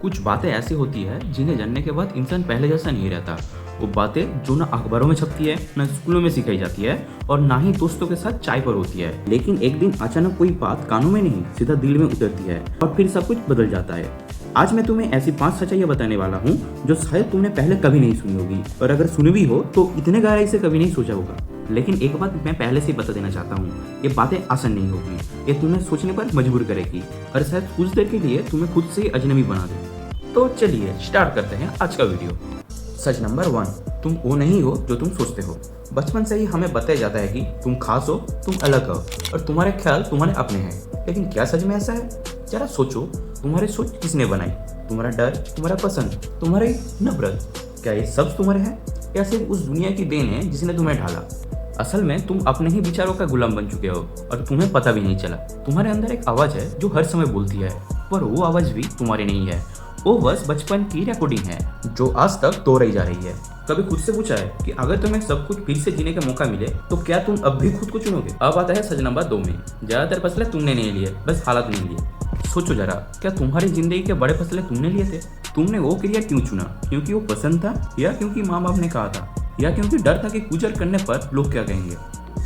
कुछ बातें ऐसी होती है जिन्हें जानने के बाद इंसान पहले जैसा नहीं रहता। वो बातें जो ना अखबारों में छपती है, ना स्कूलों में सिखाई जाती है और ना ही दोस्तों के साथ चाय पर होती है। लेकिन एक दिन अचानक कोई बात कानों में नहीं सीधा दिल में उतरती है और फिर सब कुछ बदल जाता है। आज मैं तुम्हें ऐसी 5 सच्चाइयाँ बताने वाला हूँ जो शायद तुमने पहले कभी नहीं सुनी होगी, और अगर सुनी भी हो तो इतने गहराई से कभी नहीं सोचा होगा। लेकिन एक बात मैं पहले से बता देना चाहता हूँ, ये बातें आसान नहीं होगी। ये तुम्हें सोचने पर मजबूर करेगी और शायद कुछ देर के लिए तुम्हें खुद से अजनबी बना दे। तो चलिए स्टार्ट करते हैं आज का वीडियो। सच नंबर 1, तुम वो नहीं हो जो तुम सोचते हो। बचपन से ही हमें बताया जाता है कि तुम खास हो, तुम अलग हो और तुम्हारे ख्याल तुम्हारे अपने हैं। लेकिन क्या सच में ऐसा है? जरा सोचो, तुम्हारी सोच किसने बनाई? तुम्हारा डर, तुम्हारा पसंद, तुम्हारी नफरत, क्या ये सब तुम्हारे हैं या सिर्फ उस दुनिया की देन है जिसने तुम्हें ढाला? असल में तुम अपने ही विचारों का गुलाम बन चुके हो और तुम्हें पता भी नहीं चला। तुम्हारे अंदर एक आवाज़ है जो हर समय बोलती है, पर वो आवाज़ भी तुम्हारी नहीं है। वो बस बचपन की रिकॉर्डिंग है जो आज तक दोहराई जा रही है। कभी खुद से पूछा है कि अगर तुम्हें सब कुछ फिर से जीने का मौका मिले तो क्या तुम अब भी खुद को चुनोगे? अब आता है सच नंबर 2 में। ज्यादातर फैसले तुमने नहीं लिए, बस हालात नहीं लिए। सोचो जरा, क्या तुम्हारी जिंदगी के बड़े फैसले तुमने लिए थे? तुमने वो करियर क्यों चुना? क्योंकि वो पसंद था, या क्योंकि माँ बाप ने कहा था, या क्योंकि डर था कि गुजर करने पर लोग क्या कहेंगे?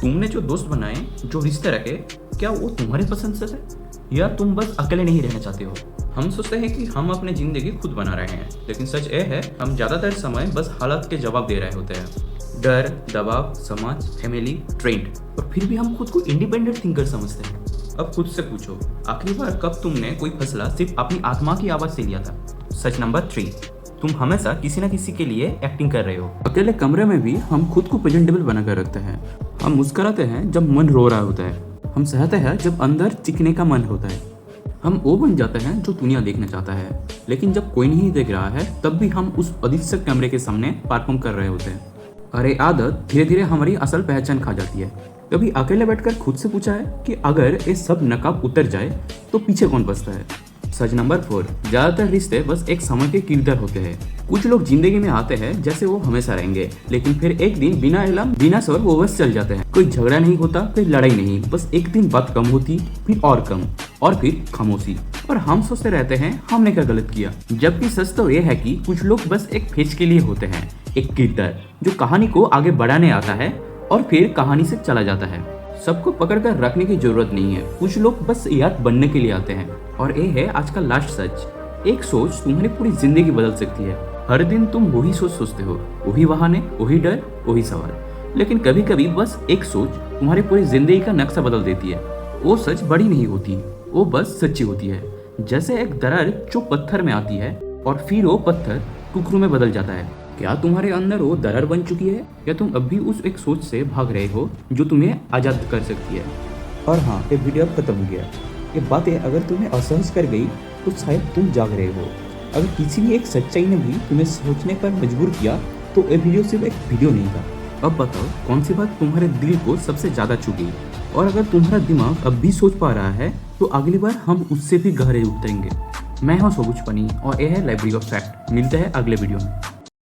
तुमने जो दोस्त बनाए, जो रिश्ते रखे, क्या वो तुम्हारी पसंद से थे, या तुम बस अकेले नहीं रहना चाहते हो? हम सोचते हैं कि हम अपनी जिंदगी खुद बना रहे हैं, लेकिन सच ये है हम ज्यादातर समय बस हालात के जवाब दे रहे होते हैं। डर, दबाव, समाज, फैमिली, ट्रेंड, और फिर भी हम खुद को इंडिपेंडेंट थिंकर समझते हैं। अब खुद से पूछो, आखिरी बार कब तुमने कोई फैसला सिर्फ अपनी आत्मा की आवाज से लिया था? सच नंबर 3, तुम हमेशा किसी न किसी के लिए एक्टिंग कर रहे हो। अकेले कमरे में भी हम खुद को प्रेजेंटेबल बनाकर रखते हैं। हम मुस्कुराते हैं जब मन रो रहा होता है, हम सहते हैं जब अंदर चिकने का मन होता है, हम वो बन जाते हैं जो दुनिया देखना चाहता है। लेकिन जब कोई नहीं देख रहा है तब भी हम उस अदृश्य कैमरे के सामने परफॉर्म कर रहे होते हैं। और ये आदत धीरे धीरे हमारी असल पहचान खा जाती है। कभी अकेले बैठकर खुद से पूछा है कि अगर ये सब नकाब उतर जाए तो पीछे कौन बचता है? सच नंबर 4, ज्यादातर रिश्ते बस एक समय के किरदार होते हैं। कुछ लोग जिंदगी में आते हैं जैसे वो हमेशा रहेंगे, लेकिन फिर एक दिन बिना इल्म बिना स्वर वो बस चल जाते हैं। कोई झगड़ा नहीं होता, कोई लड़ाई नहीं, बस एक दिन बात कम होती, फिर और कम, और फिर खामोशी। और हम सोचते रहते हैं हमने क्या गलत किया, जबकि सच तो ये है कि कुछ लोग बस एक फेज के लिए होते हैं, एक किरदार जो कहानी को आगे बढ़ाने आता है और फिर कहानी से चला जाता है। सबको पकड़कर रखने की जरूरत नहीं है, कुछ लोग बस याद बनने के लिए आते हैं। और ये है आज का लास्ट सच, एक सोच तुम्हारी पूरी जिंदगी बदल सकती है। हर दिन तुम वही सोच सोचते हो, वही बहाने, वही डर, वही सवाल, लेकिन कभी कभी बस एक सोच तुम्हारी पूरी जिंदगी का नक्शा बदल देती है। वो सच बड़ी नहीं होती, वो बस सच्ची होती है। जैसे एक दरार जो पत्थर में आती है और फिर वो पत्थर टुकड़ों में बदल जाता है। क्या तुम्हारे अंदर वो दरार बन चुकी है, या तुम अब भी उस एक सोच से भाग रहे हो जो तुम्हें आजाद कर सकती है? और हाँ, ये वीडियो अब खत्म हो गया। ये बातें अगर तुम्हें असहज कर गई तो शायद तुम जाग रहे हो। अगर किसी भी एक सच्चाई ने भी तुम्हें सोचने पर मजबूर किया तो ये वीडियो सिर्फ एक वीडियो नहीं था। अब बताओ कौन सी बात तुम्हारे दिल को सबसे ज्यादा छू गई, और अगर तुम्हारा दिमाग अब भी सोच पा रहा है तो अगली बार हम उससे भी गहरे उतरेंगे। मैं हूं सोबुच पनी और यह है लाइब्रेरी ऑफ फैक्ट। मिलते हैं अगले वीडियो में।